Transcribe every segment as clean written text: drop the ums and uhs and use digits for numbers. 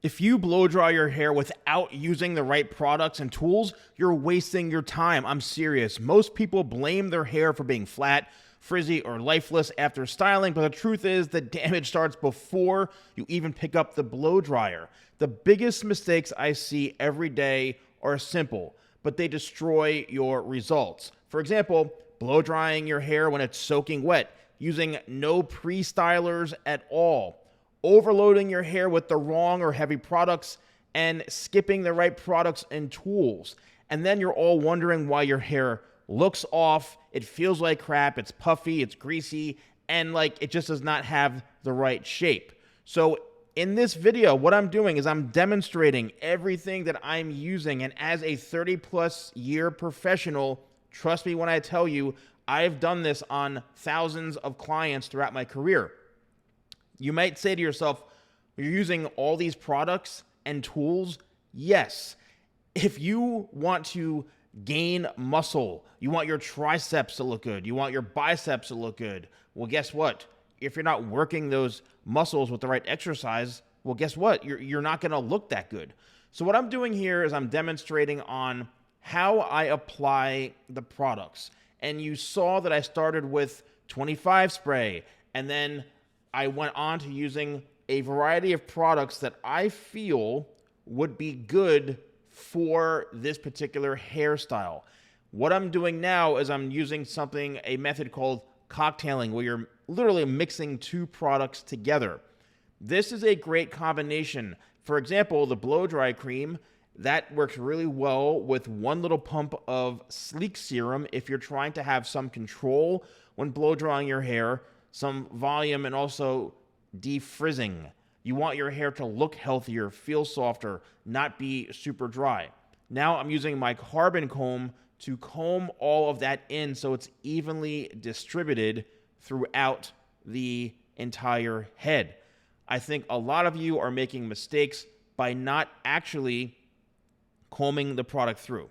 If you blow dry your hair without using the right products and tools, you're wasting your time. I'm serious. Most people blame their hair for being flat, frizzy, or lifeless after styling, but the truth is the damage starts before you even pick up the blow dryer. The biggest mistakes I see every day are simple, but they destroy your results. For example, blow drying your hair when it's soaking wet, using no pre-stylers at all, overloading your hair with the wrong or heavy products, and skipping the right products and tools. And then you're all wondering why your hair looks off, it feels like crap, it's puffy, it's greasy, and like it just does not have the right shape. So in this video, what I'm doing is I'm demonstrating everything that I'm using. And as a 30+ year professional, trust me when I tell you, I've done this on thousands of clients throughout my career. You might say to yourself, you're using all these products and tools? Yes. If you want to gain muscle, you want your triceps to look good, you want your biceps to look good, well, guess what? If you're not working those muscles with the right exercise, well, guess what? You're not going to look that good. So what I'm doing here is I'm demonstrating on how I apply the products. And you saw that I started with 25 spray, and then I went on to using a variety of products that I feel would be good for this particular hairstyle. What I'm doing now is I'm using a method called cocktailing, where you're literally mixing two products together. This is a great combination. For example, the blow dry cream, that works really well with one little pump of sleek serum if you're trying to have some control when blow drying your hair, some volume, and also defrizzing. You want your hair to look healthier, feel softer, not be super dry. Now I'm using my carbon comb to comb all of that in so it's evenly distributed throughout the entire head. I think a lot of you are making mistakes by not actually combing the product through.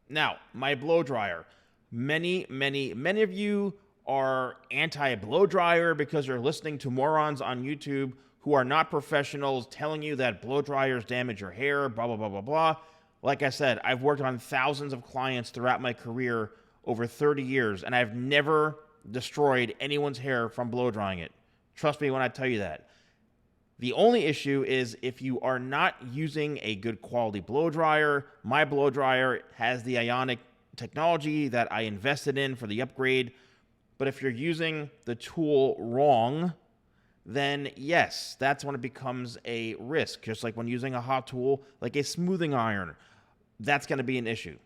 Now, my blow dryer. Many of you are anti-blow dryer because you're listening to morons on YouTube who are not professionals telling you that blow dryers damage your hair, blah, blah, blah, blah, blah. Like I said, I've worked on thousands of clients throughout my career over 30 years, and I've never destroyed anyone's hair from blow drying it. Trust me when I tell you that. The only issue is if you are not using a good quality blow dryer. My blow dryer has the ionic technology that I invested in for the upgrade. But if you're using the tool wrong, then yes, that's when it becomes a risk. Just like when using a hot tool, like a smoothing iron, that's going to be an issue.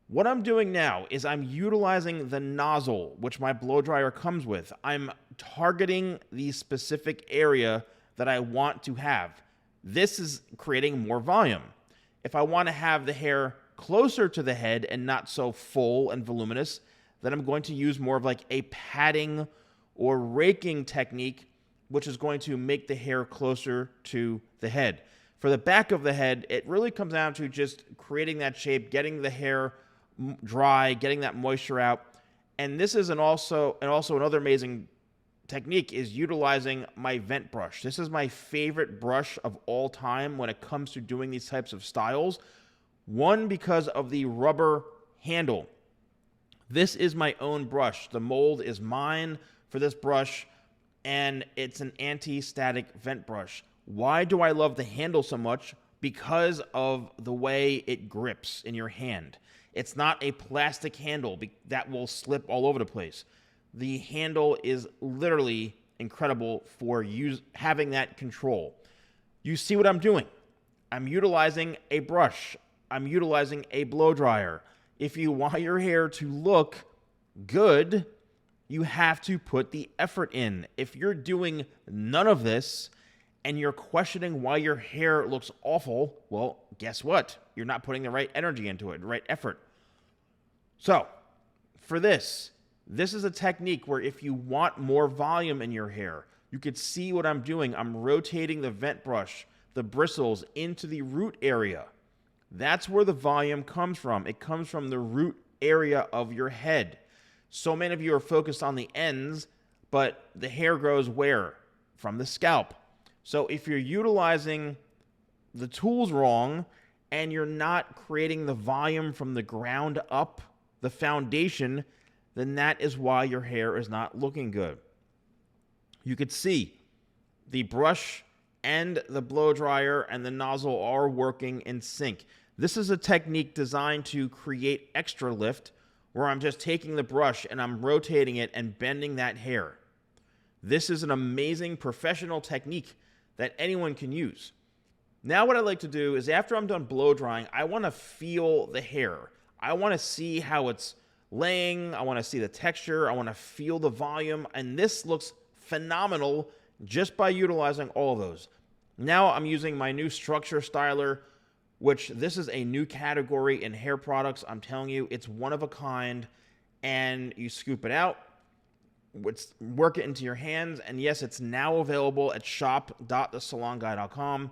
What I'm doing now is I'm utilizing the nozzle, which my blow dryer comes with. I'm targeting the specific area that I want to have. This is creating more volume. If I want to have the hair closer to the head and not so full and voluminous, then I'm going to use more of like a patting or raking technique, which is going to make the hair closer to the head. For the back of the head, it really comes down to just creating that shape, getting the hair dry, getting that moisture out. And this is also another amazing technique is utilizing my vent brush. This is my favorite brush of all time when it comes to doing these types of styles. One, because of the rubber handle. This is my own brush. The mold is mine for this brush, and it's an anti-static vent brush. Why do I love the handle so much? Because of the way it grips in your hand. It's not a plastic handle that will slip all over the place. The handle is literally incredible for having that control. You see what I'm doing? I'm utilizing a brush. I'm utilizing a blow dryer. If you want your hair to look good, you have to put the effort in. If you're doing none of this and you're questioning why your hair looks awful, well, guess what? You're not putting the right energy into it, the right effort. So, for this is a technique where if you want more volume in your hair, you could see what I'm doing. I'm rotating the vent brush, the bristles into the root area. That's where the volume comes from. It comes from the root area of your head. So many of you are focused on the ends, but the hair grows where? From the scalp. So if you're utilizing the tools wrong and you're not creating the volume from the ground up, the foundation, then that is why your hair is not looking good. You could see the brush and the blow dryer and the nozzle are working in sync. This is a technique designed to create extra lift where I'm just taking the brush and I'm rotating it and bending that hair. This is an amazing professional technique that anyone can use. Now what I like to do is after I'm done blow drying, I want to feel the hair. I want to see how it's laying. I want to see the texture. I want to feel the volume. And this looks phenomenal just by utilizing all of those. Now I'm using my new structure styler, which this is a new category in hair products. I'm telling you, it's one of a kind. And you scoop it out, work it into your hands. And yes, it's now available at shop.thesalonguy.com.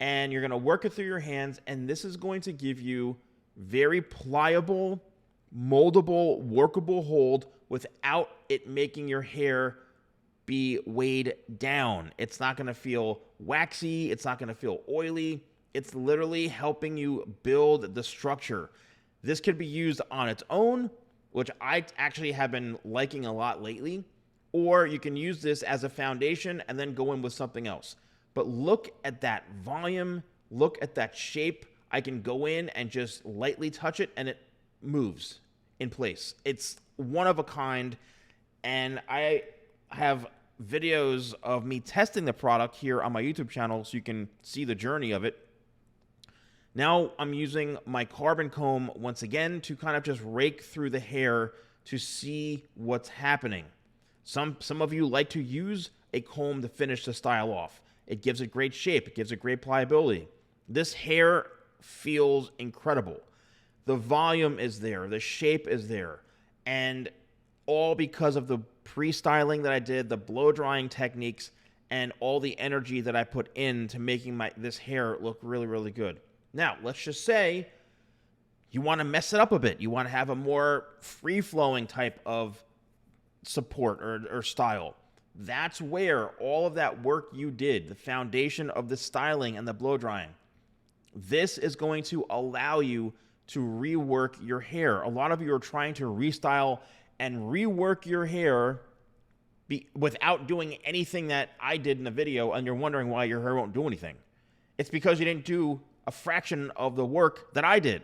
And you're going to work it through your hands, and this is going to give you very pliable, moldable, workable hold without it making your hair be weighed down. It's not going to feel waxy. It's not going to feel oily. It's literally helping you build the structure. This could be used on its own, which I actually have been liking a lot lately, or you can use this as a foundation and then go in with something else. But look at that volume, look at that shape. I can go in and just lightly touch it and it moves in place. It's one of a kind, and I have videos of me testing the product here on my YouTube channel so you can see the journey of it. Now I'm using my carbon comb once again to kind of just rake through the hair to see what's happening. Some of you like to use a comb to finish the style off. It gives it great shape. It gives it great pliability. This hair feels incredible. The volume is there. The shape is there. And all because of the pre-styling that I did, the blow-drying techniques, and all the energy that I put into making this hair look really, really good. Now, let's just say you want to mess it up a bit. You want to have a more free-flowing type of support or style. That's where all of that work you did, the foundation of the styling and the blow drying, this is going to allow you to rework your hair. A lot of you are trying to restyle and rework your hair without doing anything that I did in the video, and you're wondering why your hair won't do anything. It's because you didn't do a fraction of the work that I did.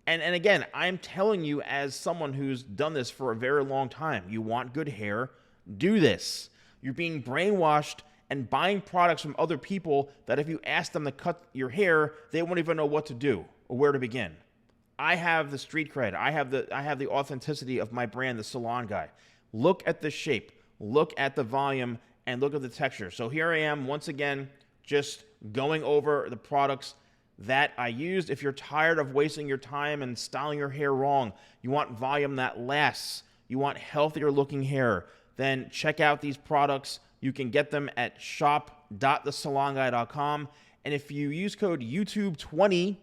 And again, I'm telling you as someone who's done this for a very long time, you want good hair, do this. You're being brainwashed and buying products from other people that if you ask them to cut your hair, they won't even know what to do or where to begin. I have the street cred. I have the authenticity of my brand, The Salon Guy. Look at the shape, look at the volume, and look at the texture. So here I am once again, just going over the products that I used. If you're tired of wasting your time and styling your hair wrong, you want volume that lasts, you want healthier looking hair, then check out these products. You can get them at shop.thesalonguy.com. And if you use code YouTube20,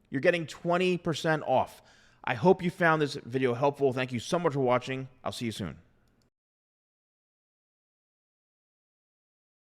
you're getting 20% off. I hope you found this video helpful. Thank you so much for watching. I'll see you soon.